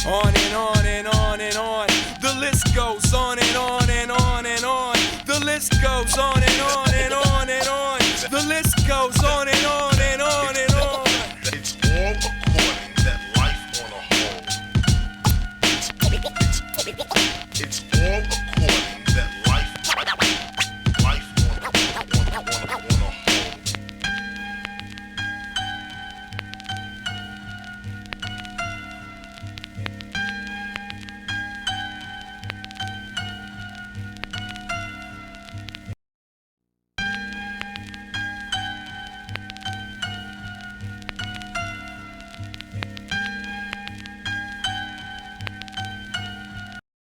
On and on and on and on. The list goes on and on and on and on. The list goes on and on and on and on. The list goes on and on and on and on. It's all according that life on a whole. It's all according that life on a whole.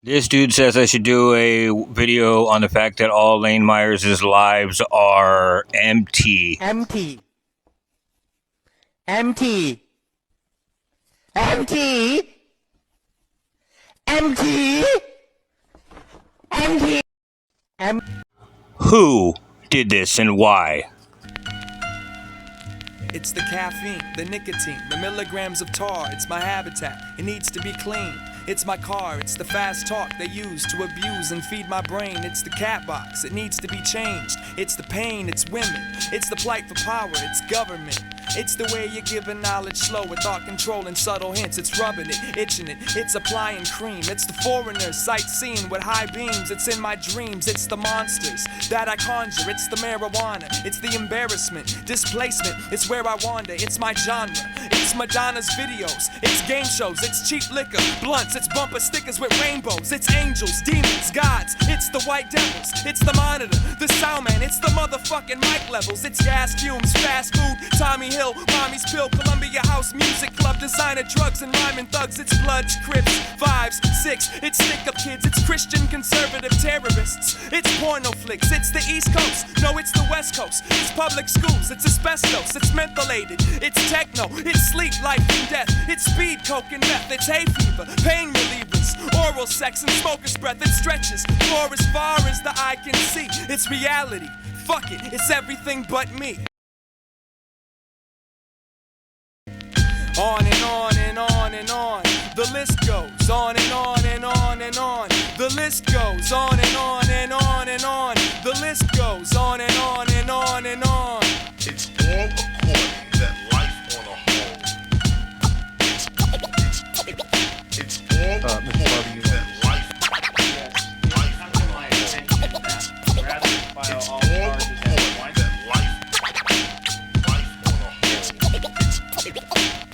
This dude says I should do a video on the fact that all Lane Myers' lives are empty. Empty. Empty. Empty. Empty. Empty. Who did this and why? It's the caffeine, the nicotine, the milligrams of tar. It's my habitat, it needs to be clean. It's my car, it's the fast talk they use to abuse and feed my brain. It's the cat box, it needs to be changed. It's the pain, it's women. It's the plight for power, it's government. It's the way you're giving knowledge slow with thought control and subtle hints. It's rubbing it, itching it, it's applying cream. It's the foreigners sightseeing with high beams. It's in my dreams, it's the monsters that I conjure. It's the marijuana, it's the embarrassment, displacement. It's where I wander, it's my genre. It's Madonna's videos, it's game shows, it's cheap liquor, blunts, it's bumper stickers with rainbows. It's angels, demons, gods, it's the white devils. It's the monitor, the sound man, it's the motherfucking mic levels. It's gas fumes, fast food, Tommy Hill, Mommy's Pill, Columbia House, Music Club, designer drugs and rhyming thugs. It's Bloods, Crips, Fives, Six. It's stick-up kids, it's Christian conservative terrorists. It's porno flicks, it's the East Coast, no, it's the West Coast. It's public schools, it's asbestos, it's mentholated. It's techno, it's sleep, life and death. It's speed, coke and meth. It's hay fever, pain relievers, oral sex and smoker's breath. It stretches for as far as the eye can see. It's reality, fuck it, it's everything but me. On and on and on and on. The list goes on and on and on and on. The list goes on and on and on and on. The list goes on and on and on and on. It's all according that life on a whole. It's all according that life on a whole. It's all according that life on a whole.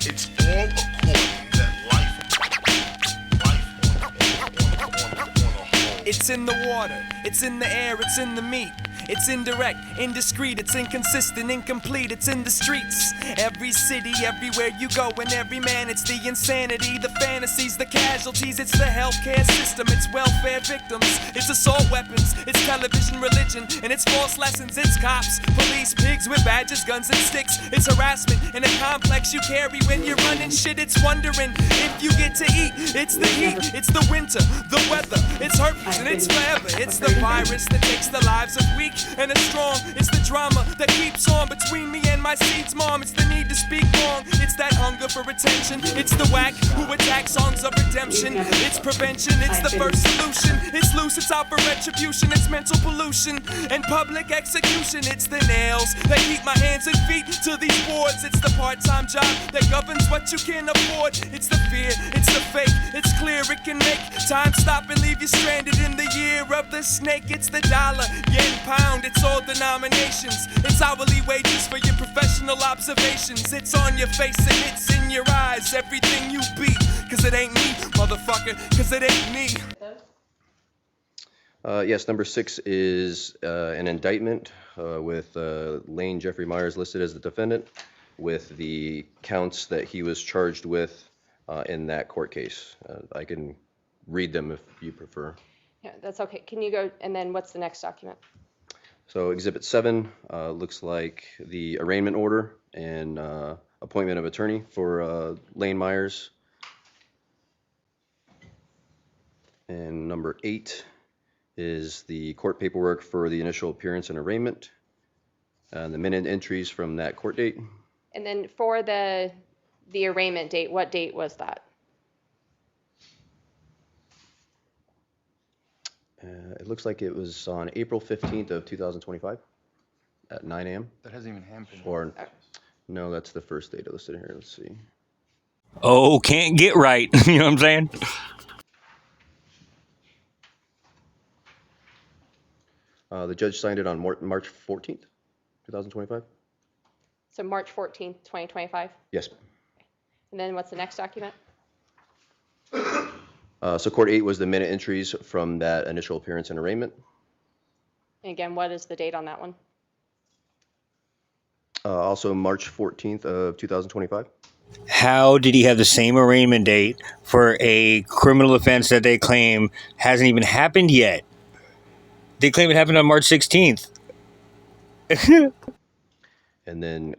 It's all according that life on a whole. It's in the water, it's in the air, it's in the meat. It's indirect, indiscreet, it's inconsistent, incomplete, it's in the streets. Every city, everywhere you go, and every man, it's the insanity, the fantasies, the casualties, it's the healthcare system, it's welfare victims, it's assault weapons, it's television religion, and it's false lessons, it's cops, police, pigs with badges, guns and sticks, it's harassment, and a complex you carry when you're running shit, it's wondering if you get to eat, it's the heat, it's the winter, the weather, it's herpes, and it's forever, it's the virus that takes the lives of weak and the strong. It's the drama that keeps on between me and my seeds, mom. It's the need to speak wrong. It's that hunger for attention. It's the whack who attack songs of redemption. It's prevention. It's the first solution. It's loose. It's out for retribution. It's mental pollution and public execution. It's the nails that keep my hands and feet to these boards. It's the part-time job that governs what you can afford. It's the fear. It's the fake. It's clear it can make time stop and leave you stranded in the year of the snake. It's the dollar, yen, pound. It's all denominations. It's hourly wages for your professional observations. It's on your face and it's in your eyes. Everything you be. Cause it ain't me, motherfucker. Cause it ain't me. Yes, number 6 is an indictment with Lane Jeffrey Myers listed as the defendant with the counts that he was charged with in that court case. I can read them if you prefer. Yeah, that's okay. Can you go, and then what's the next document? So Exhibit 7 looks like the arraignment order and appointment of attorney for Lane Myers. And number 8 is the court paperwork for the initial appearance and arraignment and the minute entries from that court date. And then for the arraignment date, what date was that? It looks like it was on April 15th of 2025 at 9 a.m. That hasn't even happened. Or, no, that's the first data listed here. Let's see. Oh, can't get right. You know what I'm saying? The judge signed it on March 14th, 2025. So March 14th, 2025. Yes. And then what's the next document? So Court 8 was the minute entries from that initial appearance and arraignment. And again, what is the date on that one? Also March 14th of 2025. How did he have the same arraignment date for a criminal offense that they claim hasn't even happened yet? They claim it happened on March 16th. And then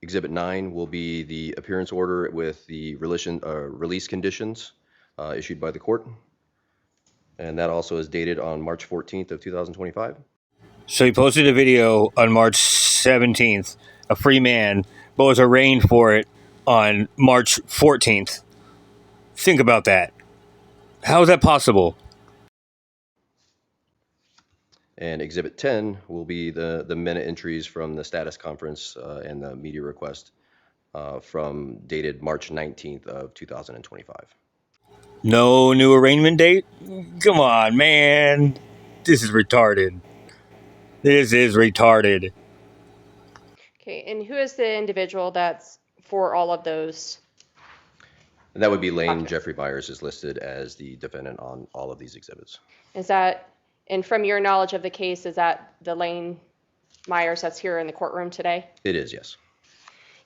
Exhibit 9 will be the appearance order with the release conditions issued by the court. And that also is dated on March 14th of 2025. So he posted a video on March 17th, a free man, but was arraigned for it on March 14th. Think about that. How is that possible? And Exhibit 10 will be the minute entries from the status conference and the media request from dated March 19th of 2025. No new arraignment date? Come on, man. This is retarded. This is retarded. Okay, and who is the individual that's for all of those? And that would be Lane Documents. Jeffrey Byers is listed as the defendant on all of these exhibits. Is that, and from your knowledge of the case, is that the Lane Myers that's here in the courtroom today? It is, yes.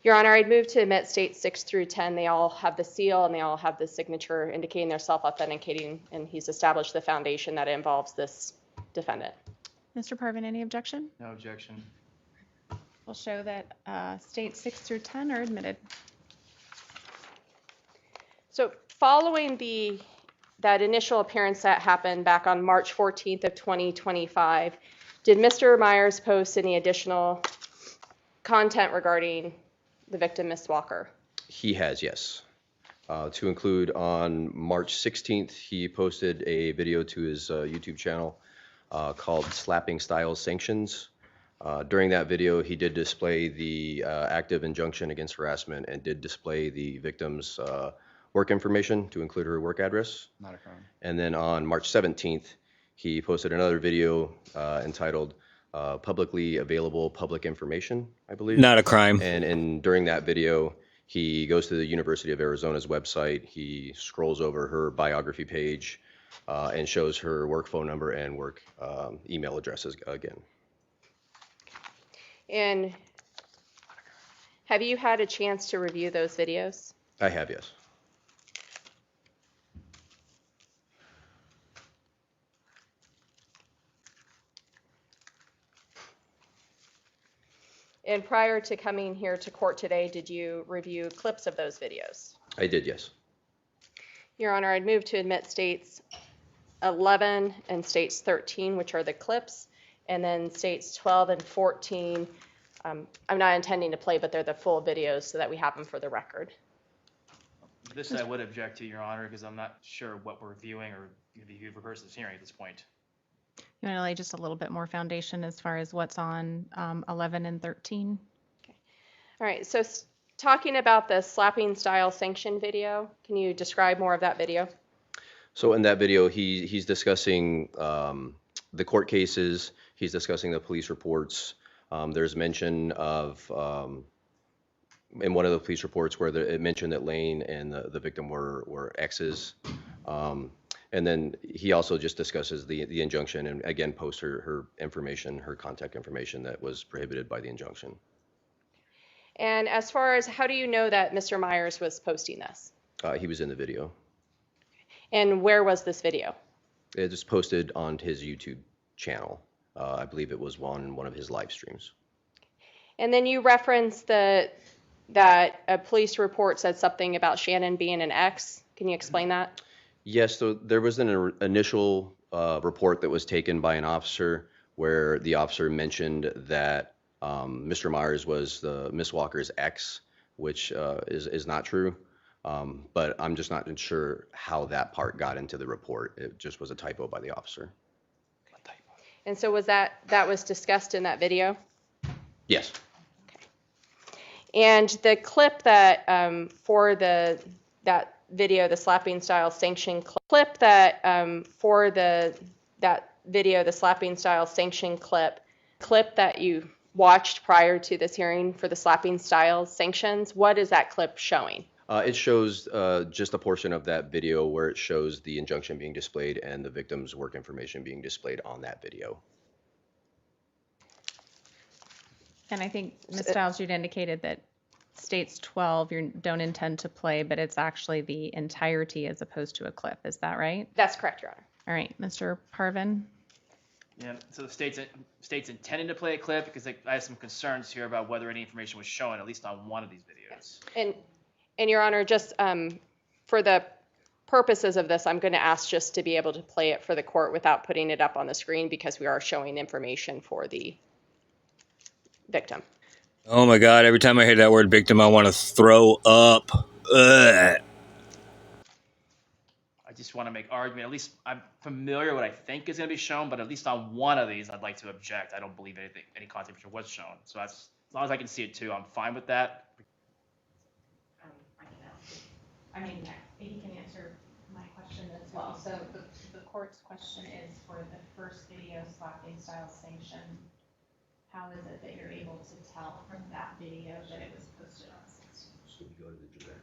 Your Honor, I'd move to admit states 6 through 10. They all have the seal and they all have the signature indicating they're self-authenticating, and he's established the foundation that involves this defendant. Mr. Parvin, any objection? No objection. We'll show that states 6 through 10 are admitted. So following that initial appearance that happened back on March 14th of 2025, did Mr. Myers post any additional content regarding the victim, Ms. Walker? He has, yes. To include on March 16th, he posted a video to his YouTube channel called Slapping Style Sanctions. During that video, he did display the active injunction against harassment and did display the victim's work information to include her work address. Not a crime. And then on March 17th, he posted another video entitled Publicly Available Public Information, I believe. Not a crime. And during that video, he goes to the University of Arizona's website. He scrolls over her biography page and shows her work phone number and work email addresses again. And have you had a chance to review those videos? I have, yes. And prior to coming here to court today, did you review clips of those videos? I did, yes. Your Honor, I'd move to admit states 11 and states 13, which are the clips, and then states 12 and 14. I'm not intending to play, but they're the full videos so that we have them for the record. This I would object to, Your Honor, because I'm not sure what we're viewing or you've rehearsed this hearing at this point. You want to lay just a little bit more foundation as far as what's on 11 and 13? All right, so talking about the slapping style sanction video, can you describe more of that video? So in that video, he's discussing the court cases. He's discussing the police reports. There's mention of, in one of the police reports where it mentioned that Lane and the victim were exes. And then he also just discusses the injunction and again posts her information, her contact information that was prohibited by the injunction. And as far as how do you know that Mr. Myers was posting this? He was in the video. And where was this video? It was posted on his YouTube channel. I believe it was one of his live streams. And then you referenced that a police report said something about Shannon being an ex. Can you explain that? Yes, so there was an initial report that was taken by an officer where the officer mentioned that Mr. Myers was Miss Walker's ex, which is not true. But I'm just not sure how that part got into the report. It just was a typo by the officer. And so was that was discussed in that video? Yes. And the clip that for that video, the slapping style sanction clip that for that video, the slapping style sanction clip that you watched prior to this hearing for the slapping style sanctions, what is that clip showing? It shows just a portion of that video where it shows the injunction being displayed and the victim's work information being displayed on that video. And I think, Ms. Stiles, you'd indicated that states 12 you don't intend to play, but it's actually the entirety as opposed to a clip. Is that right? That's correct, Your Honor. All right, Mr. Parvin. Yeah, so the state's intending to play a clip because I have some concerns here about whether any information was shown, at least on one of these videos. And Your Honor, just for the purposes of this, I'm going to ask just to be able to play it for the court without putting it up on the screen because we are showing information for the victim. Oh my God, every time I hear that word victim, I want to throw up. Ugh. I just want to make argument. At least I'm familiar what I think is going to be shown, but at least on one of these, I'd like to object. I don't believe any content was shown. So as long as I can see it too, I'm fine with that. I mean, he can answer my question as well. So the court's question is for the first video slapping style sanction. How is it that you're able to tell from that video that it was posted on the 16th? So you go to the direct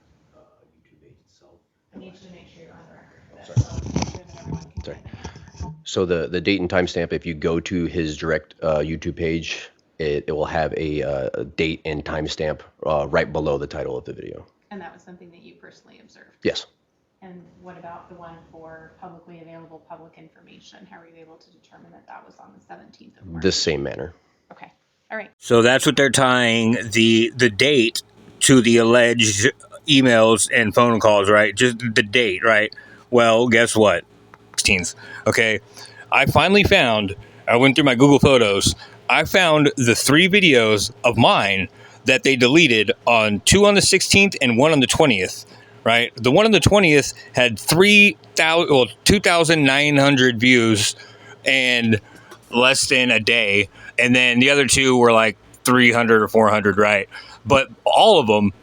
YouTube page itself. I need you to make sure you're on the record for this. So make sure that everyone can Sorry. hear. So the date and timestamp, if you go to his direct YouTube page, it will have a date and timestamp right below the title of the video. And that was something that you personally observed? Yes. And what about the one for publicly available public information? How were you able to determine that that was on the 17th of March? The same manner. Okay. All right. So that's what they're tying the date to the alleged emails and phone calls, right? Just the date, right? Well, guess what? 16th. Okay. I finally found, I went through my Google Photos. I found the 3 videos of mine that they deleted on 2 on the 16th and 1 on the 20th, right? The one on the 20th had 2,900 views and less than a day. And then the other 2 were like 300 or 400, right? But all of them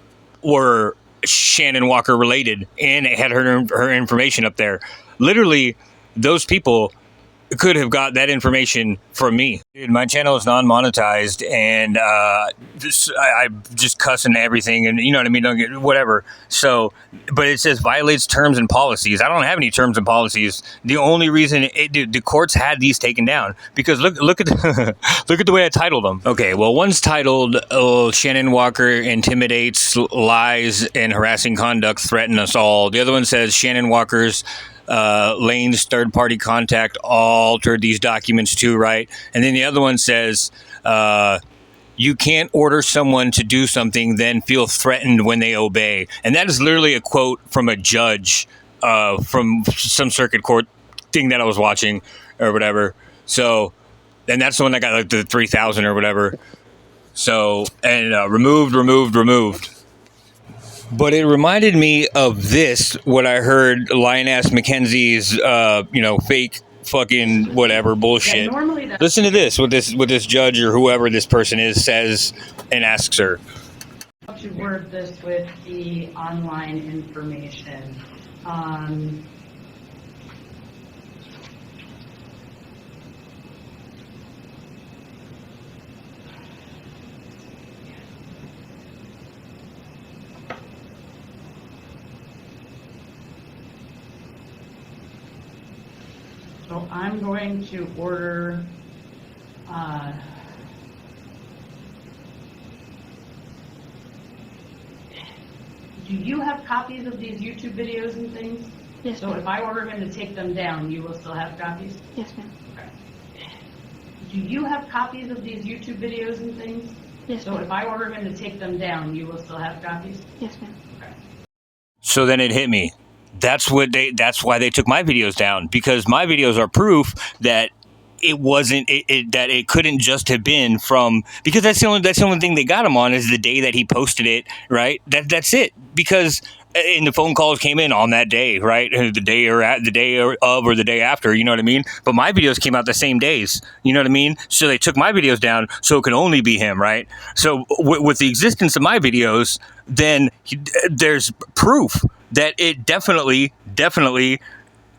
were Shannon Walker related and it had her information up there. Literally, those people could have got that information from me. Dude, my channel is non-monetized and I'm just cussing everything and you know what I mean, don't get whatever. So, but it says violates terms and policies. I don't have any terms and policies. The only reason the courts had these taken down because look at the, look at the way I titled them. Okay, well, one's titled Shannon Walker intimidates, lies, and harassing conduct threaten us all. The other one says Shannon Walker's Lane's third-party contact altered these documents too, right? And then the other one says, you can't order someone to do something, then feel threatened when they obey. And that is literally a quote from a judge from some circuit court thing that I was watching or whatever. So, and that's the one that got like the 3,000 or whatever. So, and removed. But it reminded me of this, what I heard Lioness Mackenzie's, fake fucking whatever bullshit. Yeah, Listen to this, what this judge or whoever this person is says and asks her. How to word this with the online information. So I'm going to order do you have copies of these YouTube videos and things? Yes, So ma'am. if I order him to take them down, you will still have copies? Yes, ma'am. Do you have copies of these YouTube videos and things? Yes, So ma'am. if I order him to take them down, you will still have copies? Yes, ma'am. So then it hit me. That's why they took my videos down, because my videos are proof that it wasn't that it couldn't just have been from, because that's the only thing they got him on is the day that he posted it, right? That's it. Because and the phone calls came in on that day, right? The day of or the day after, you know what I mean? But my videos came out the same days, you know what I mean? So they took my videos down, so it could only be him, right? So with the existence of my videos, then there's proof that it definitely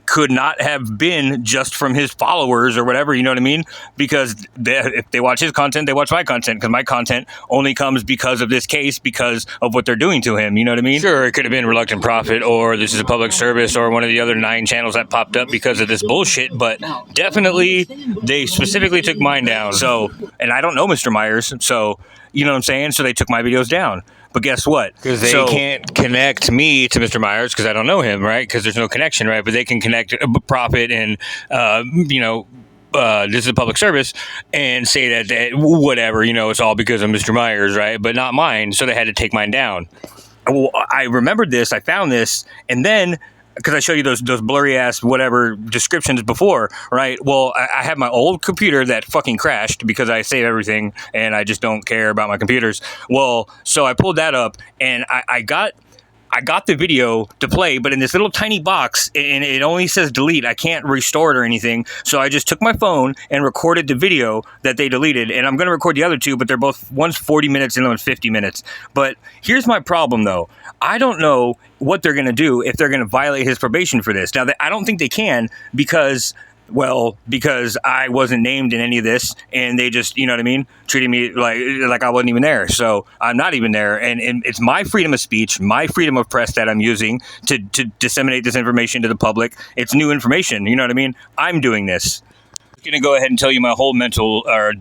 could not have been just from his followers or whatever, you know what I mean? Because if they watch his content, they watch my content, because my content only comes because of this case, because of what they're doing to him, you know what I mean? Sure, it could have been Reluctant Prophet, or This is a Public Service, or one of the other 9 channels that popped up because of this bullshit, but definitely they specifically took mine down. So, and I don't know Mr. Myers, so, you know what I'm saying? So they took my videos down. But guess what? Because they can't connect me to Mr. Myers because I don't know him, right? Because there's no connection, right? But they can connect Prophet and, This is a Public Service and say that whatever, it's all because of Mr. Myers, right? But not mine. So they had to take mine down. Well, I remembered this. I found this. And then, because I showed you those blurry ass whatever descriptions before, right? Well, I had my old computer that fucking crashed because I save everything and I just don't care about my computers. Well, so I pulled that up and I got the video to play, but in this little tiny box, and it only says delete. I can't restore it or anything. So I just took my phone and recorded the video that they deleted, and I'm going to record the other 2, but they're both, one's 40 minutes and one's 50 minutes. But here's my problem, though. I don't know what they're going to do if they're going to violate his probation for this. Now, I don't think they can because I wasn't named in any of this, and they just, you know what I mean, treated me like I wasn't even there. So I'm not even there, and it's my freedom of speech, my freedom of press that I'm using to disseminate this information to the public. It's new information, you know what I mean? I'm doing this. I'm going to go ahead and tell you my whole mental or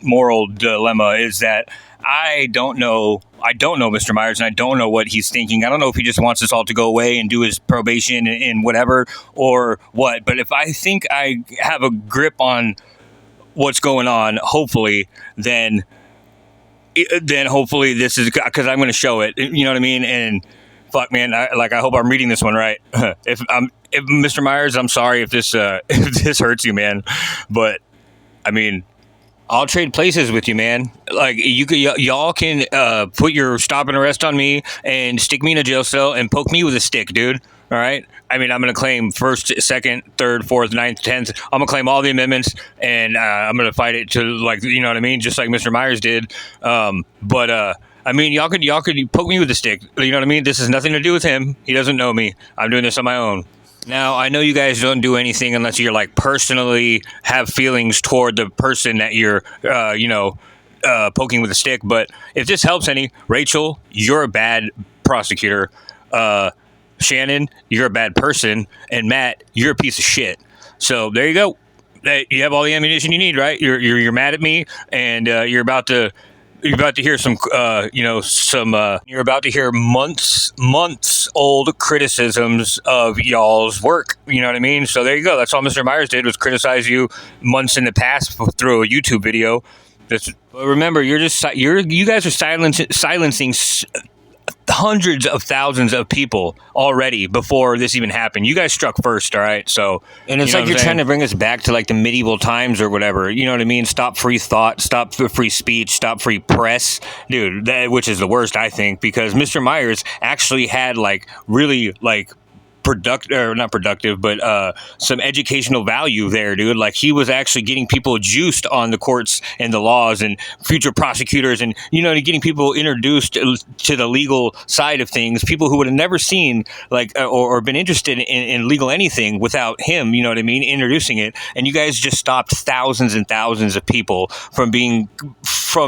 moral dilemma is that I don't know Mr. Myers, and I don't know what he's thinking. I don't know if he just wants us all to go away and do his probation and whatever or what. But if I think I have a grip on what's going on, hopefully, then hopefully this is because I'm going to show it. You know what I mean? And fuck, man, I hope I'm reading this one right. If Mr. Myers, I'm sorry if this hurts you, man, but I mean, I'll trade places with you, man. Like y'all can put your stop and arrest on me and stick me in a jail cell and poke me with a stick, dude. All right. I mean, I'm gonna claim 1st, 2nd, 3rd, 4th, 9th, 10th. I'm gonna claim all the amendments, and I'm gonna fight it to you know what I mean, just like Mr. Myers did. I mean, y'all could poke me with a stick. You know what I mean? This has nothing to do with him. He doesn't know me. I'm doing this on my own. Now, I know you guys don't do anything unless you're personally have feelings toward the person that you're, poking with a stick. But if this helps any, Rachel, you're a bad prosecutor. Shannon, you're a bad person. And Matt, you're a piece of shit. So there you go. You have all the ammunition you need, right? You're mad at me, and you're about to hear you're about to hear months old criticisms of y'all's work. You know what I mean? So there you go. That's all Mr. Myers did, was criticize you months in the past through a YouTube video. But remember, you guys are silencing hundreds of thousands of people already before this even happened. You guys struck first, all right? So, and it's you're trying to bring us back to the medieval times or whatever. You know what I mean? Stop free thought, stop free speech, stop free press, dude. Which is the worst, I think, because Mr. Myers actually had really not productive, but some educational value there, dude. He was actually getting people juiced on the courts and the laws and future prosecutors, and getting people introduced to the legal side of things. People who would have never seen or been interested in legal anything without him. You know what I mean? Introducing it, and you guys just stopped thousands and thousands of people from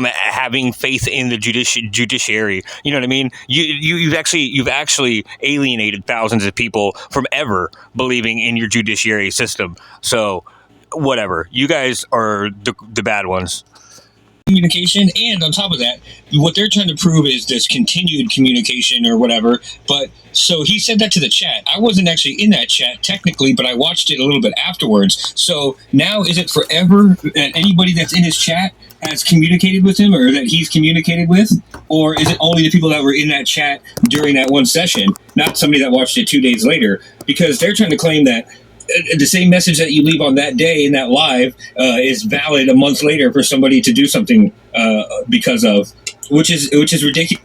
having faith in the judiciary. You know what I mean? You've actually alienated thousands of people from ever believing in your judiciary system. So whatever, you guys are the bad ones. Communication, and on top of that, what they're trying to prove is this continued communication or whatever. But so he said that to the chat. I wasn't actually in that chat technically, but I watched it a little bit afterwards. So now, is it forever that anybody that's in his chat has communicated with him, or that he's communicated with, or is it only the people that were in that chat during that one session, not somebody that watched it 2 days later? Because they're trying to claim that the same message that you leave on that day in that live is valid a month later for somebody to do something because of, which is ridiculous.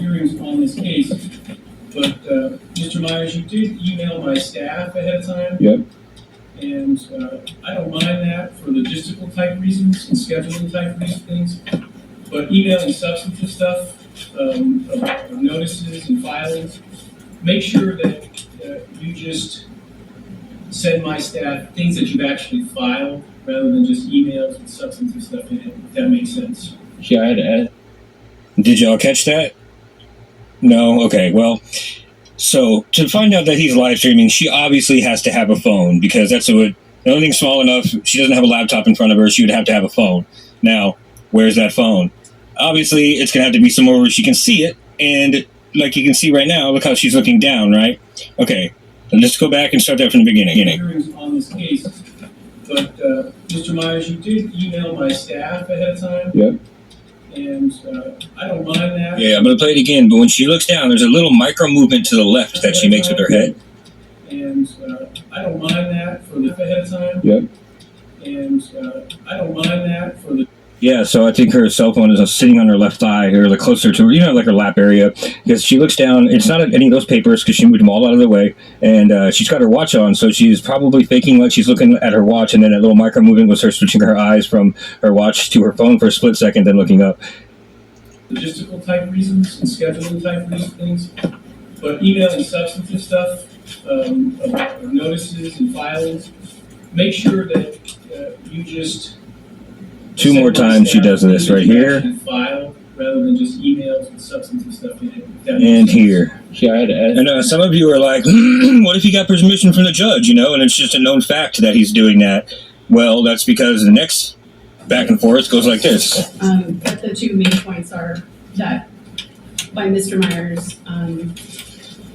hearings on this case, but Mr. Myers, you did email my staff ahead of time. Yep. And I don't mind that for logistical type reasons and scheduling type things. But emailing substantive stuff, of notices and filings, make sure that you just send my staff things that you've actually filed rather than just emails with substantive stuff in it, if that makes sense. Yeah, I had to add. Did y'all catch that? No? Okay, well, so to find out that he's live streaming, she obviously has to have a phone because that's what, the only thing small enough, she doesn't have a laptop in front of her, she would have to have a phone. Now, where's that phone? Obviously, it's going to have to be somewhere where she can see it, and like you can see right now, look how she's looking down, right? Okay, let's go back and start that from the beginning. Hearings on this case, but Mr. Myers, you did email my staff ahead of time. Yep. And I don't mind that. Yeah, I'm going to play it again, but when she looks down, there's a little micro movement to the left that she makes with her head. And I don't mind that for the ahead of time. Yep. And I don't mind that for the. Yeah, so I think her cell phone is sitting on her left thigh, or like closer to her, like her lap area, because she looks down. It's not any of those papers because she moved them all out of the way, and she's got her watch on, so she's probably faking like she's looking at her watch, and then that little micro movement was her switching her eyes from her watch to her phone for a split second, then looking up. Logistical type reasons and scheduling type things, but emailing substantive stuff, of notices and filings, make sure that you just. Two more times she does this right here. File rather than just emails with substantive stuff in it. And here. Yeah, I had to add. And some of you are like, what if he got permission from the judge, and it's just a known fact that he's doing that. Well, that's because the next back and forth goes like this. But the two main points are that by Mr. Myers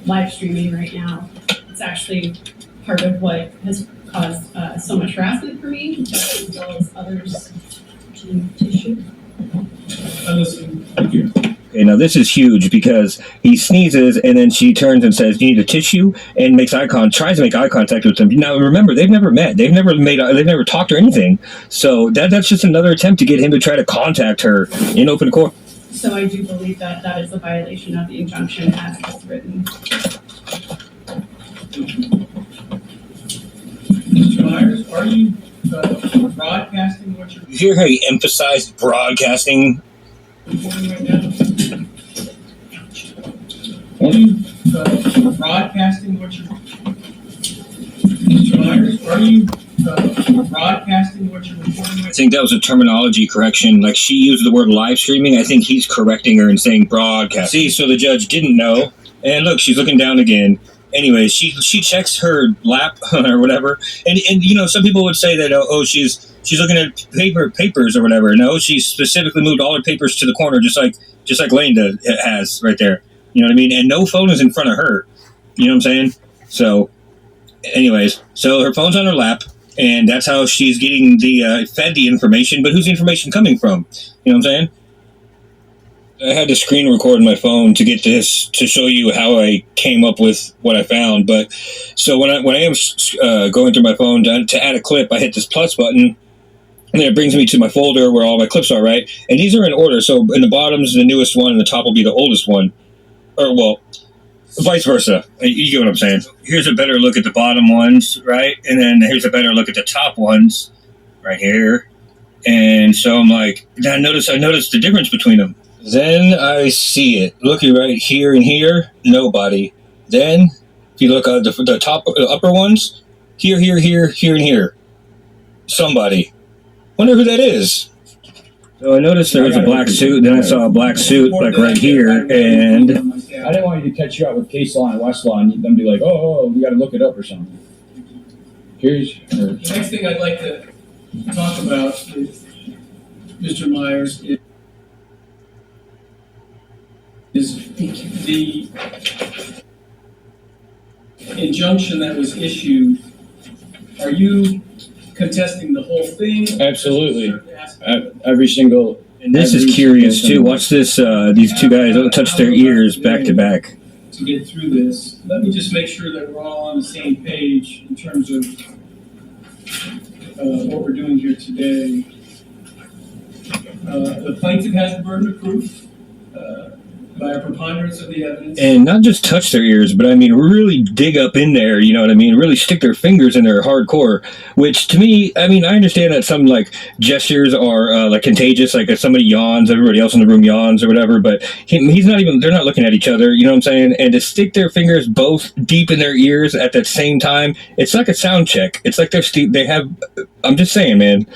live streaming right now, it's actually part of what has caused so much harassment for me, as well as others. Tissue. Thank you. Okay, now this is huge because he sneezes and then she turns and says, "You need a tissue," and tries to make eye contact with him. Now remember, they've never met, they've never talked or anything. So that's just another attempt to get him to try to contact her in open court. So I do believe that that is a violation of the injunction as it's written. Mr. Myers, are you broadcasting what you're You hear how he emphasized broadcasting? recording right now? Are you broadcasting what you're Mr. Myers, are you broadcasting what you're recording I think that was a terminology correction. Like she used the word live streaming. I think he's correcting her and saying broadcast. See, so the judge didn't know. And look, she's looking down again. Anyways, she checks her lap or whatever, and some people would say that she's looking at papers or whatever. No, she specifically moved all her papers to the corner, just like Linda has right there. You know what I mean? And no phone is in front of her. You know what I'm saying? So, anyways, so her phone's on her lap, and that's how she's getting fed the information. But who's the information coming from? You know what I'm saying? I had to screen record my phone to get this to show you how I came up with what I found. But so when I am going through my phone to add a clip, I hit this plus button, and then it brings me to my folder where all my clips are, right? And these are in order. So in the bottom is the newest one, and the top will be the oldest one, or well, vice versa. You get what I'm saying? Here's a better look at the bottom ones, right? And then here's a better look at the top ones, right here. And so I'm like, I noticed the difference between them. Then I see it. Looking right here and here, nobody. Then, if you look at the top, upper ones, here, and here, somebody. Wonder who that is. So I noticed there was a black suit, then I saw a black suit like right here, and I didn't want you to catch you out with case law and Westlaw and them be like, oh, we got to look it up or something. The next thing I'd like to talk about is Mr. Myers is the injunction that was issued. Are you contesting the whole thing? Absolutely. Every single. And this is curious too. Watch this. These two guys touch their ears back to back. To get through this, let me just make sure that we're all on the same page in terms of what we're doing here today. The plaintiff has the burden of proof. by a preponderance of the evidence. And not just touch their ears, but I mean really dig up in there, you know what I mean? Really stick their fingers in there hardcore, which to me, I mean, I understand that some like gestures are like contagious, like if somebody yawns, everybody else in the room yawns or whatever, but he's not even, they're not looking at each other, you know what I'm saying? And to stick their fingers both deep in their ears at that same time, it's like a sound check. It's like they have, I'm just saying, man.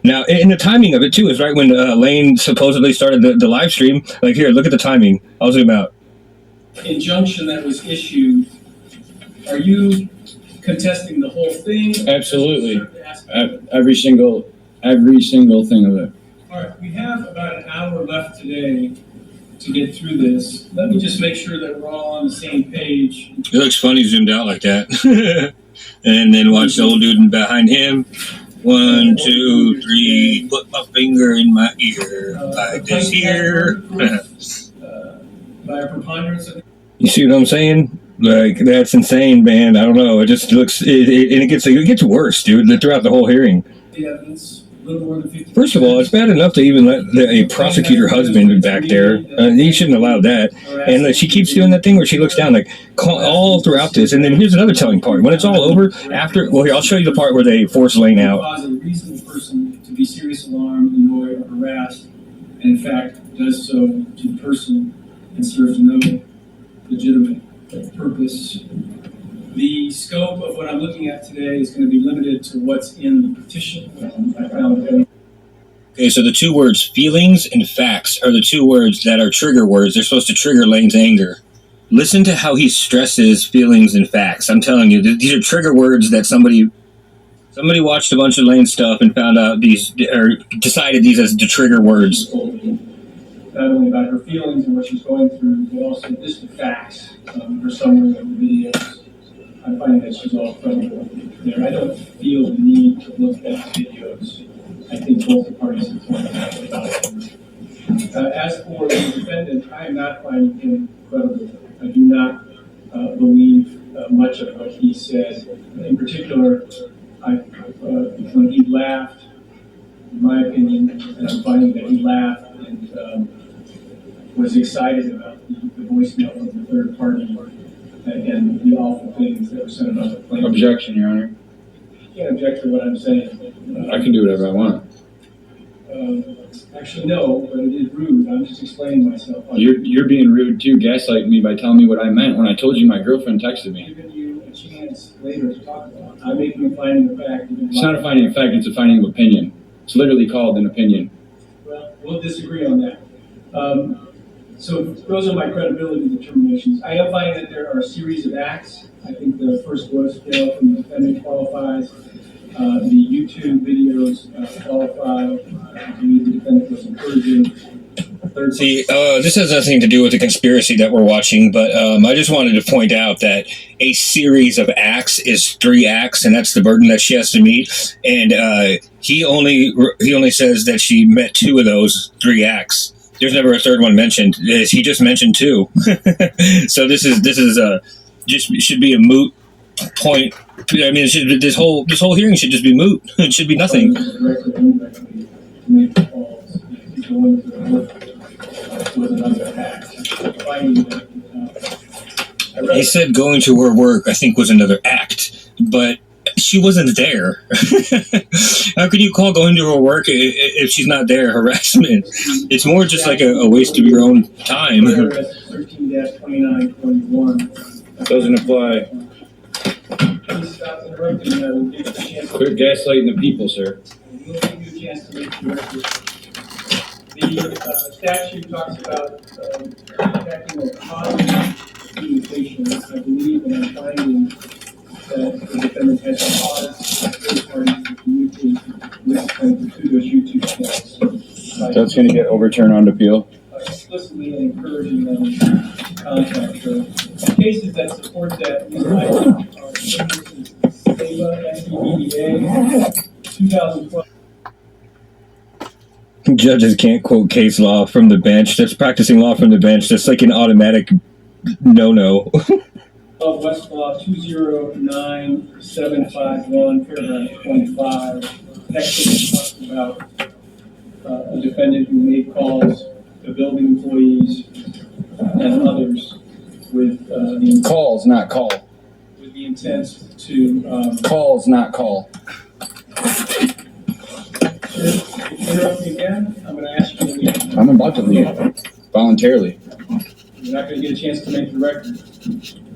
Now, and the timing of it, too, is right when Lane supposedly started the live stream. Like, here, look at the timing. I'll zoom out. Injunction that was issued, are you contesting the whole thing? Absolutely. Every single thing of it. All right, we have about an hour left today to get through this. Let me just make sure that we're all on the same page. It looks funny zoomed out like that. And then watch the old dude behind him. 1, 2, 3, put my finger in my ear, like this here. By a preponderance of... You see what I'm saying? Like, that's insane, man. I don't know. It just looks, and it gets worse, dude, throughout the whole hearing. The evidence, a little more than 50%. First of all, it's bad enough to even let a prosecutor husband back there. He shouldn't allow that. And she keeps doing that thing where she looks down, like, all throughout this. And then here's another telling part. When it's all over, after, well, here, I'll show you the part where they force Lane out. Cause a reasonable person to be seriously alarmed, annoyed, or harassed, and in fact does so to the person and serves no legitimate purpose. The scope of what I'm looking at today is going to be limited to what's in the petition. I found. Okay, so the two words feelings and facts are the two words that are trigger words. They're supposed to trigger Lane's anger. Listen to how he stresses feelings and facts. I'm telling you, these are trigger words that somebody watched a bunch of Lane stuff and found out these, or decided these as the trigger words. Not only about her feelings and what she's going through, but also just the facts. For summary of the videos, I find that she's all credible there. I don't feel the need to look at the videos. I think both the parties have pointed out about it. As for the defendant, I am not finding him credible. I do not believe much of what he said. In particular, when he laughed, in my opinion, and I'm finding that he laughed and was excited about the voicemail from the third party and the awful things that were said about the claim. Objection, Your Honor. You can't object to what I'm saying. I can do whatever I want. Actually, no, but it is rude. I'm just explaining myself. You're being rude too, gaslighting me by telling me what I meant when I told you my girlfriend texted me. I'm giving you a chance later to talk about it. I'm making a finding of fact. It's not a finding of fact, it's a finding of opinion. It's literally called an opinion. Well, we'll disagree on that. So those are my credibility determinations. I am finding that there are a series of acts. I think the first voicemail from the defendant qualifies. The YouTube videos qualify. I believe the defendant was encouraging. See, this has nothing to do with the conspiracy that we're watching, but I just wanted to point out that a series of acts is 3 acts, and that's the burden that she has to meet. And he only says that she met 2 of those 3 acts. There's never a third one mentioned. He just mentioned 2. So this is just should be a moot point. I mean, this whole hearing should just be moot. It should be nothing. He said going to her work, I think, was another act, but she wasn't there. How can you call going to her work if she's not there harassment? It's more just like a waste of your own time. 13-29.1 Doesn't apply. Please stop interrupting me. I will give you a chance. Quit gaslighting the people, sir. We'll give you a chance to make your record. The statute talks about protecting a positive communication. I believe and I'm finding that the defendant has caused third parties to communicate with plaintiff through those YouTube channels. That's going to get overturned on appeal. Explicitly and encouraging them to contact her. Cases that support that we like are SBBA 2012. Judges can't quote case law from the bench. That's practicing law from the bench. That's like an automatic no-no. Of Westlaw 209751, paragraph 25. Next case talks about a defendant who made calls to building employees and others with the Calls, not call. with the intent to Calls, not call. if you interrupt me again, I'm going to ask you to leave. I'm about to leave voluntarily. You're not going to get a chance to make the record.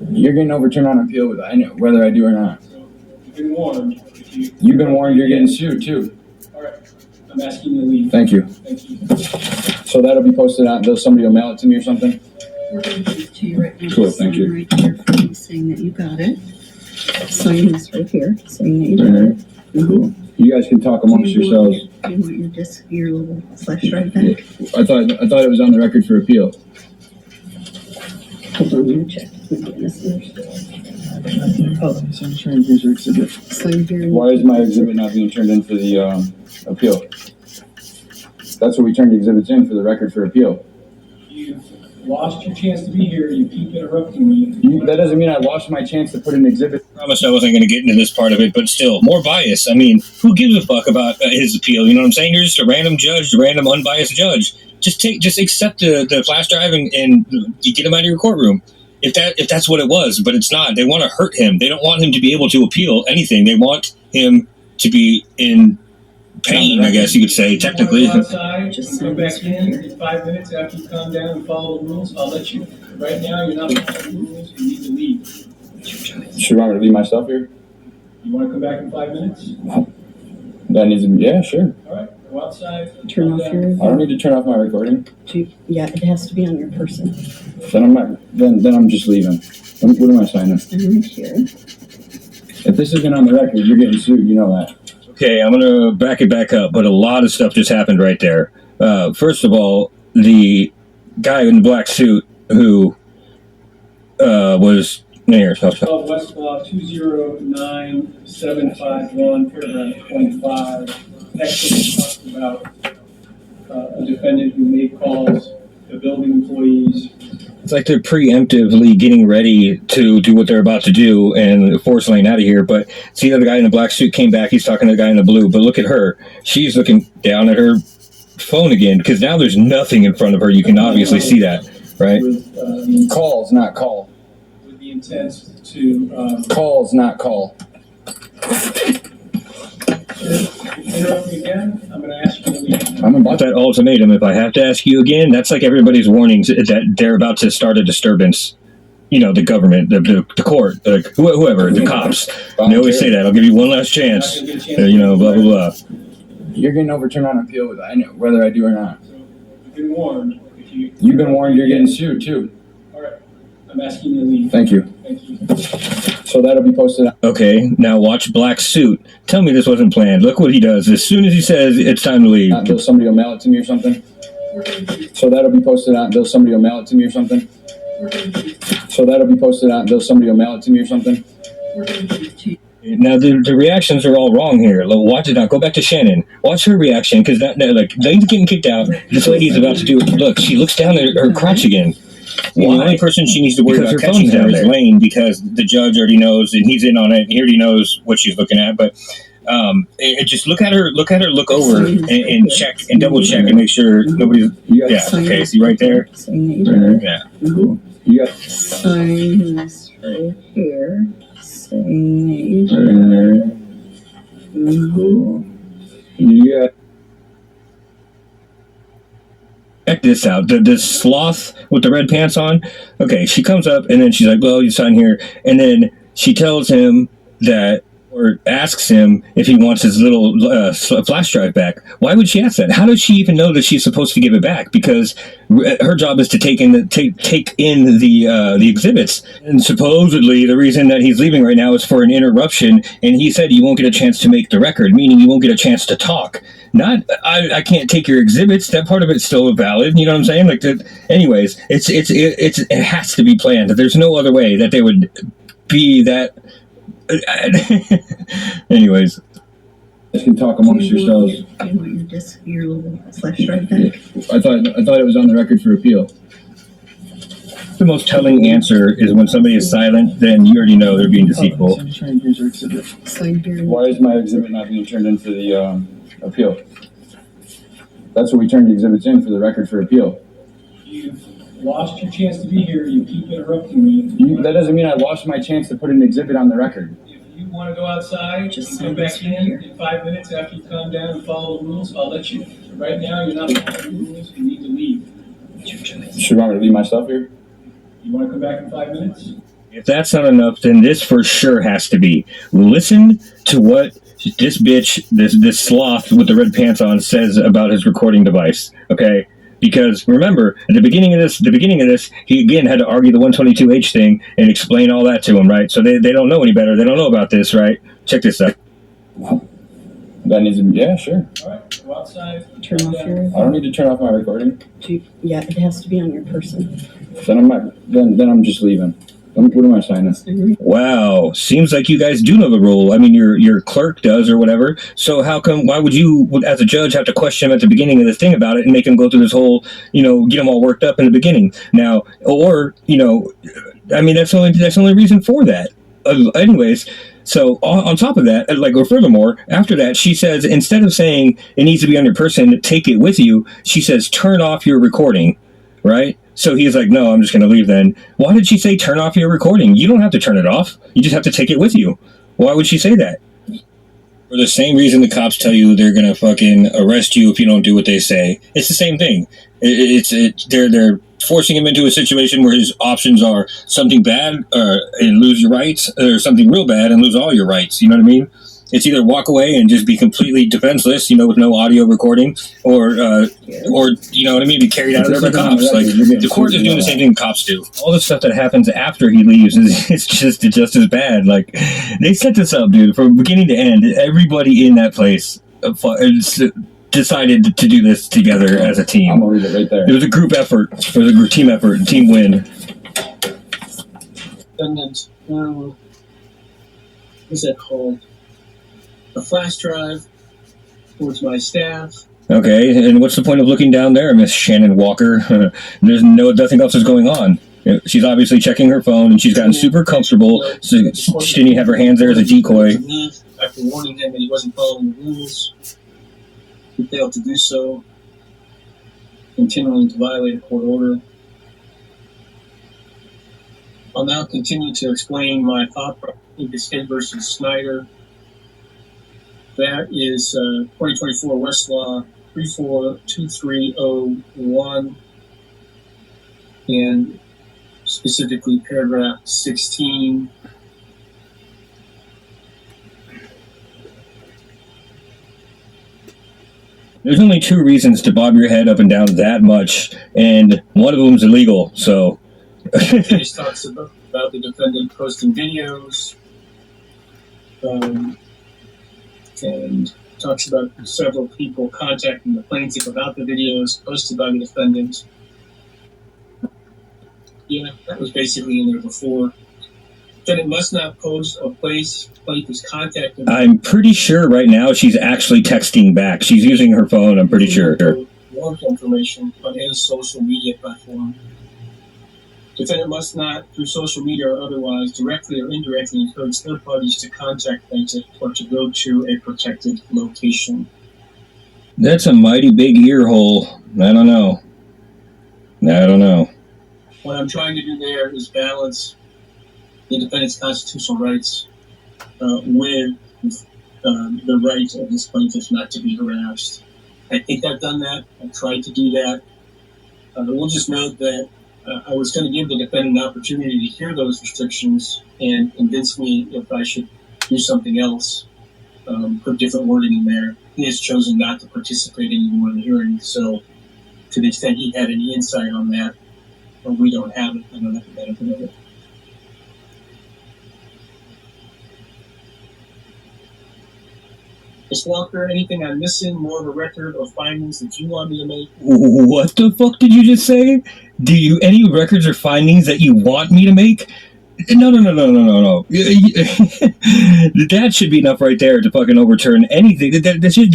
You're getting overturned on appeal with whether I do or not. So you've been warned. You've been warned. You're getting sued too. All right. I'm asking you to leave. Thank you. Thank you. So that'll be posted out. Somebody will mail it to me or something. We're going to give it to you right now. Cool, thank you. Right here for you saying that you got it. Sign this right here, saying that you got it. Cool. You guys can talk amongst yourselves. Do you want your disc, your little flash drive back? I thought it was on the record for appeal. Hold on, I'm gonna check. Oh, Sign here. sign here. Why is my exhibit not being turned in for the appeal? That's what we turned the exhibits in for the record for appeal. You've lost your chance to be here. You keep interrupting me. That doesn't mean I lost my chance to put an exhibit. I promised I wasn't going to get into this part of it, but still, more bias. I mean, who gives a fuck about his appeal? You know what I'm saying? You're just a random judge, a random unbiased judge. Just accept the flash drive and you get him out of your courtroom. If that's what it was, but it's not. They want to hurt him. They don't want him to be able to appeal anything. They want him to be in pain, I guess you could say, technically. You want to go outside, just come back in 5 minutes after you calm down and follow the rules. I'll let you. Right now, you're not following the rules. You need to leave. Should you want me to leave my stuff here? You want to come back in 5 minutes? That needs to be, yeah, sure. All right. Go outside. Turn off your. I don't need to turn off my recording. Yeah, it has to be on your person. Then I'm not. Then I'm just leaving. What am I signing? I'm here. If this isn't on the record, you're getting sued. You know that. Okay, I'm going to back it back up, but a lot of stuff just happened right there. First of all, the guy in the black suit who was here. Westlaw 209751, paragraph 25. Actually talks about a defendant who made calls to building employees. It's like they're preemptively getting ready to do what they're about to do and force Lane out of here. But see, the other guy in the black suit came back. He's talking to the guy in the blue. But look at her. She's looking down at her phone again because now there's nothing in front of her. You can obviously see that, right? With, calls, not call. With the intent to... calls, not call. If you interrupt me again, I'm going to ask you to leave. I'm about that ultimatum. If I have to ask you again, that's like everybody's warnings that they're about to start a disturbance. You know, the government, the court, whoever, the cops. They always say that. I'll give you one last chance. You know, blah, blah, blah. You're getting overturned on appeal with whether I do or not. You've been warned. You've been warned. You're getting sued too. All right. I'm asking you to leave. Thank you. Thank you. So that'll be posted. Okay, now watch Black Suit. Tell me this wasn't planned. Look what he does. As soon as he says it's time to leave. Until somebody will mail it to me or something. So that'll be posted out until somebody will mail it to me or something. So that'll be posted out until somebody will mail it to me or something. Now the reactions are all wrong here. Watch it now. Go back to Shannon. Watch her reaction because like Lane's getting kicked out. This lady's about to do it. Look, she looks down at her crotch again. Why? The only person she needs to worry about catching her is Lane because the judge already knows and he's in on it. He already knows what she's looking at. But just look at her, look over and check and double check and make sure nobody's. Yeah. Okay. See right there. Yeah. You got sign this right here. Signature. Yeah. Check this out. The sloth with the red pants on. Okay, she comes up and then she's like, well, you sign here. And then she tells him that, or asks him if he wants his little flash drive back. Why would she ask that? How does she even know that she's supposed to give it back? Because her job is to take in the exhibits. And supposedly the reason that he's leaving right now is for an interruption. And he said you won't get a chance to make the record, meaning you won't get a chance to talk. Not, I can't take your exhibits. That part of it's still valid. You know what I'm saying? Like that. Anyways, it has to be planned. There's no other way that they would be that. Anyways, you can talk amongst yourselves. Do you want your disc, your little flash drive back? I thought it was on the record for appeal. The most telling answer is when somebody is silent, then you already know they're being deceitful. Sign here. Why is my exhibit not being turned in for the appeal? That's what we turned the exhibits in for the record for appeal. You've lost your chance to be here. You keep interrupting me. That doesn't mean I lost my chance to put an exhibit on the record. If you want to go outside, just come back in 5 minutes after you calm down and follow the rules, I'll let you. Right now, you're not following the rules. You need to leave. Should you want me to leave my stuff here? You want to come back in 5 minutes? If that's not enough, then this for sure has to be. Listen to what this bitch, this sloth with the red pants on says about his recording device, okay? Because remember, at the beginning of this, he again had to argue the 122H thing and explain all that to him, right? So they don't know any better. They don't know about this, right? Check this out. That needs to be, yeah, sure. All right, go outside. Turn off your. I don't need to turn off my recording. Yeah, it has to be on your person. Then I'm just leaving. What am I signing? Wow, seems like you guys do know the rule. I mean, your clerk does or whatever. So why would you, as a judge, have to question him at the beginning of this thing about it and make him go through this whole, get him all worked up in the beginning? Now, or, I mean, that's the only reason for that. Anyways, so on top of that, or furthermore, after that, she says, instead of saying it needs to be on your person, take it with you, she says, turn off your recording, right? So he's like, no, I'm just going to leave then. Why did she say turn off your recording? You don't have to turn it off. You just have to take it with you. Why would she say that? For the same reason the cops tell you they're going to fucking arrest you if you don't do what they say. It's the same thing. They're forcing him into a situation where his options are something bad and lose your rights, or something real bad and lose all your rights. You know what I mean? It's either walk away and just be completely defenseless, with no audio recording, or you know what I mean, be carried out of there by cops. Like the court is doing the same thing cops do. All the stuff that happens after he leaves it's just as bad. Like they set this up, dude, from beginning to end. Everybody in that place decided to do this together as a team. I'm gonna read it right there. It was a group effort. It was a team effort, team win. And then, what's that called? A flash drive towards my staff. Okay, and what's the point of looking down there, Miss Shannon Walker? There's nothing else is going on. She's obviously checking her phone, and she's gotten super comfortable. So she didn't even have her hands there as a decoy. After warning him that he wasn't following the rules, he failed to do so, continuing to violate a court order. I'll now continue to explain my thought process in Biscayne versus Snyder. That is 2024 Westlaw 342301, and specifically paragraph 16. There's only two reasons to bob your head up and down that much, and one of them's illegal, so... The case talks about the defendant posting videos, and talks about several people contacting the plaintiff about the videos posted by the defendant. Yeah, that was basically in there before. Defendant must not post or place plaintiff's contact information. I'm pretty sure right now she's actually texting back. She's using her phone, I'm pretty sure. Warrant information on any social media platform. Defendant must not, through social media or otherwise, directly or indirectly encourage third parties to contact plaintiff or to go to a protected location. That's a mighty big ear hole. I don't know. What I'm trying to do there is balance the defendant's constitutional rights with the right of this plaintiff not to be harassed. I think I've done that. I've tried to do that. We'll just note that I was going to give the defendant an opportunity to hear those restrictions and convince me if I should do something else, put different wording in there. He has chosen not to participate anymore in the hearing, so to the extent he had any insight on that, we don't have it. I don't have the benefit of it. Ms. Walker, anything I'm missing, more of a record or findings that you want me to make? What the fuck did you just say? Any records or findings that you want me to make? No. That should be enough right there to fucking overturn anything. That should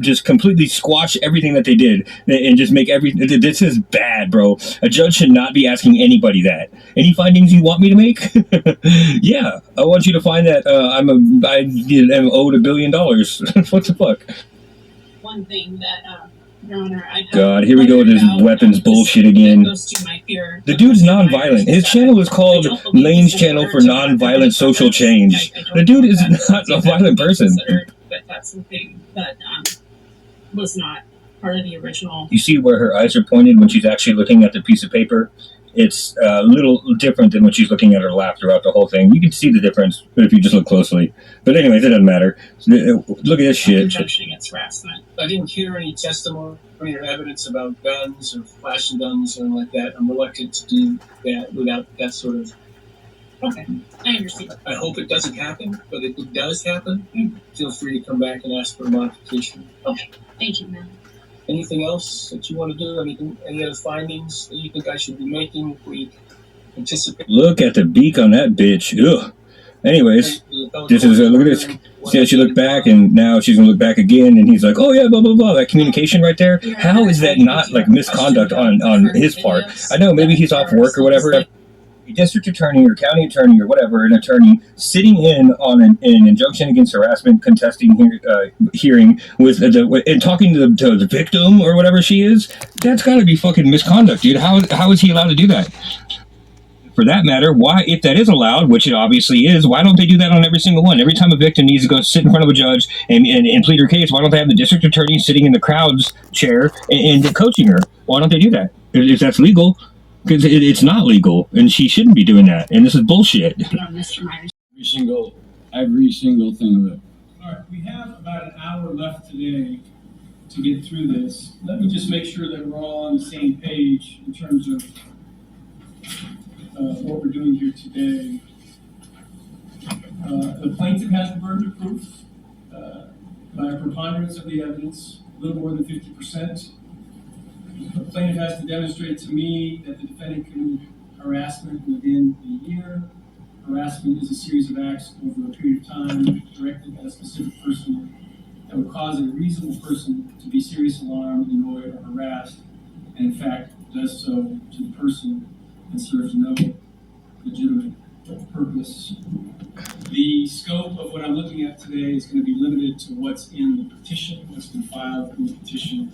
just completely squash everything that they did and just make everything. This is bad, bro. A judge should not be asking anybody that. Any findings you want me to make? Yeah, I want you to find that I am owed $1 billion. What the fuck? One thing that Your Honor, I God, here we go with this weapons bullshit again. The dude's nonviolent. His channel is called Lane's Channel for Nonviolent Social Change. The dude is not a violent person. But that's something that was not part of the original. You see where her eyes are pointed when she's actually looking at the piece of paper? It's a little different than when she's looking at her lap throughout the whole thing. You can see the difference if you just look closely. But anyways, it doesn't matter. Look at this shit. Conjunction against harassment. I didn't hear any testimony or evidence about guns or flashing guns or anything like that. I'm reluctant to do that without that sort of. Okay, I understand. I hope it doesn't happen, but if it does happen, feel free to come back and ask for a modification. Okay, thank you, ma'am. Anything else that you want to do? Any other findings that you think I should be making? We anticipate. Look at the beak on that bitch. Ugh. Anyways, this is look at this. See how she looked back, and now she's gonna look back again, and he's like, "Oh yeah, blah blah blah." That communication right there. How is that not like misconduct on his part? I know maybe he's off work or whatever. A district attorney or county attorney or whatever, an attorney sitting in on an injunction against harassment contesting hearing with and talking to the victim or whatever she is. That's got to be fucking misconduct, dude. How is he allowed to do that? For that matter, why, if that is allowed, which it obviously is, why don't they do that on every single one? Every time a victim needs to go sit in front of a judge and plead her case, why don't they have the district attorney sitting in the crowd's chair and coaching her? Why don't they do that? If that's legal, because it's not legal, and she shouldn't be doing that, and this is bullshit. Mr. Myers. Every single thing of it. All right, we have about an hour left today to get through this. Let me just make sure that we're all on the same page in terms of what we're doing here today. The plaintiff has the burden of proof by a preponderance of the evidence, a little more than 50%. The plaintiff has to demonstrate to me that the defendant committed harassment within a year. Harassment is a series of acts over a period of time directed at a specific person that would cause a reasonable person to be seriously alarmed, annoyed, or harassed, and in fact does so to the person and serves no legitimate purpose. The scope of what I'm looking at today is going to be limited to what's in the petition, what's been filed in the petition.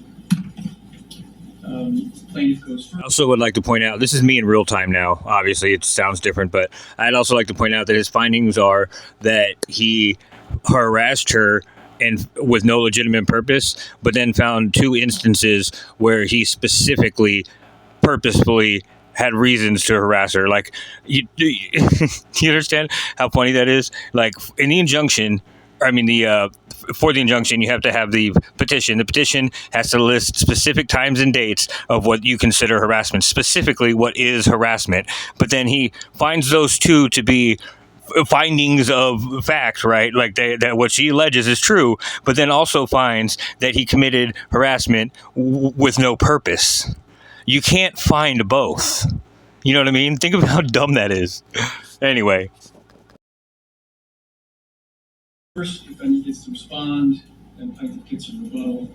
Plaintiff goes first. I also would like to point out, this is me in real time now. Obviously, it sounds different, but I'd also like to point out that his findings are that he harassed her and with no legitimate purpose, but then found 2 instances where he specifically, purposefully had reasons to harass her. Like, you understand how funny that is? Like, in the injunction, for the injunction, you have to have the petition. The petition has to list specific times and dates of what you consider harassment, specifically what is harassment. But then he finds those 2 to be findings of facts, right? Like that what she alleges is true, but then also finds that he committed harassment with no purpose. You can't find both. You know what I mean? Think of how dumb that is. Anyway. First, defendant gets to respond, and plaintiff gets a rebuttal.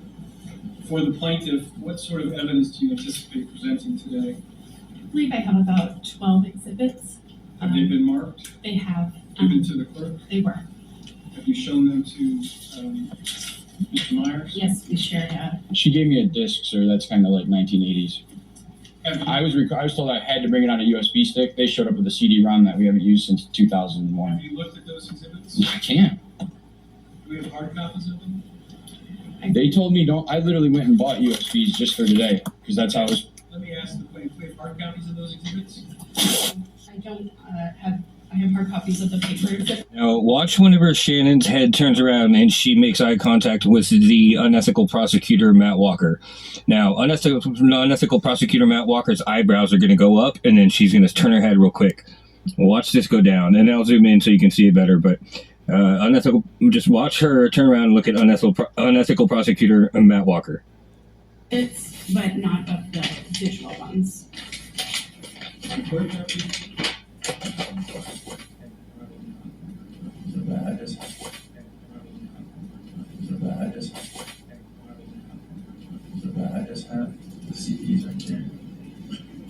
For the plaintiff, what sort of evidence do you anticipate presenting today? I believe I have about 12 exhibits. Have they been marked? They have. Given to the clerk? They were. Have you shown them to Mr. Myers? Yes, we shared. She gave me a disc, sir. That's kind of like 1980s. I was told I had to bring it on a USB stick. They showed up with a CD-ROM that we haven't used since 2001. Have you looked at those exhibits? I can't. Do we have hard copies of them? They told me don't. I literally went and bought USBs just for today because that's how it was. Let me ask the plaintiff, do we have hard copies of those exhibits? I don't have. I have hard copies of the paper. Now, watch whenever Shannon's head turns around and she makes eye contact with the unethical prosecutor, Matt Walker. Now, unethical prosecutor Matt Walker's eyebrows are going to go up, and then she's going to turn her head real quick. Watch this go down, and I'll zoom in so you can see it better, but unethical. Just watch her turn around and look at unethical prosecutor Matt Walker. But not of the digital ones. I just have the CDs right there.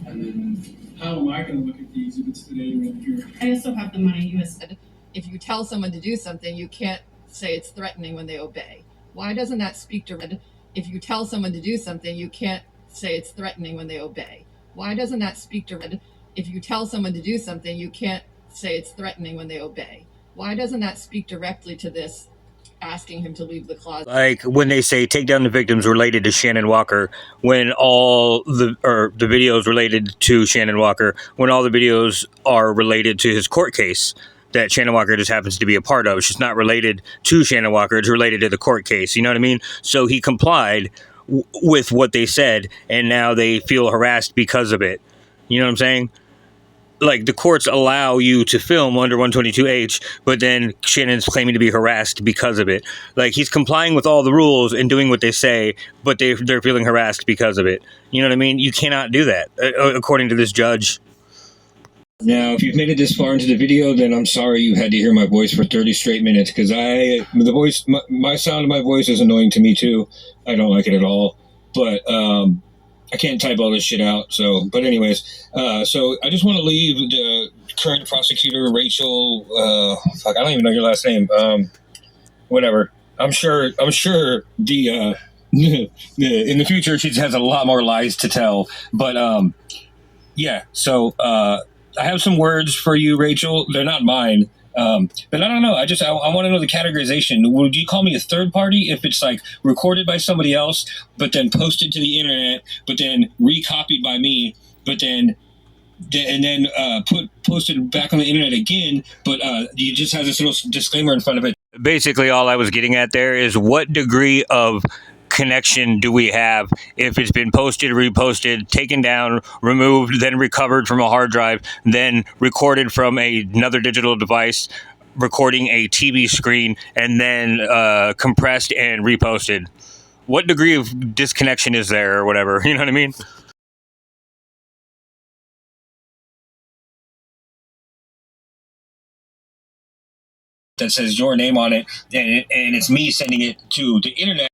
And then how am I going to look at the exhibits today right here? I also have them on a USB. If you tell someone to do something, you can't say it's threatening when they obey. Why doesn't that speak to if you tell someone to do something, you can't say it's threatening when they obey? Why doesn't that speak to, if you tell someone to do something, you can't say it's threatening when they obey? Why doesn't that speak directly to this asking him to leave the closet? Like when they say take down the victims related to Shannon Walker, when all the videos related to Shannon Walker, when all the videos are related to his court case that Shannon Walker just happens to be a part of. It's just not related to Shannon Walker. It's related to the court case. You know what I mean? So he complied with what they said, and now they feel harassed because of it. You know what I'm saying? Like, the courts allow you to film under 122H, but then Shannon's claiming to be harassed because of it. Like, he's complying with all the rules and doing what they say, but they're feeling harassed because of it. You know what I mean? You cannot do that, according to this judge. Now, if you've made it this far into the video, then I'm sorry you had to hear my voice for 30 straight minutes, because my sound of my voice is annoying to me too. I don't like it at all, but I can't type all this shit out. So, but anyways, so I just want to leave the current prosecutor, Rachel, fuck, I don't even know your last name. Whatever. I'm sure the in the future she has a lot more lies to tell, but yeah, so I have some words for you, Rachel. They're not mine. But I don't know. I want to know the categorization. Would you call me a third party if it's like recorded by somebody else, but then posted to the internet, but then recopied by me, but then posted back on the internet again, but you just have this little disclaimer in front of it? Basically, all I was getting at there is what degree of connection do we have if it's been posted, reposted, taken down, removed, then recovered from a hard drive, then recorded from another digital device, recording a TV screen, and then compressed and reposted? What degree of disconnection is there, or whatever? You know what I mean? That says your name on it, and it's me sending it to the internet.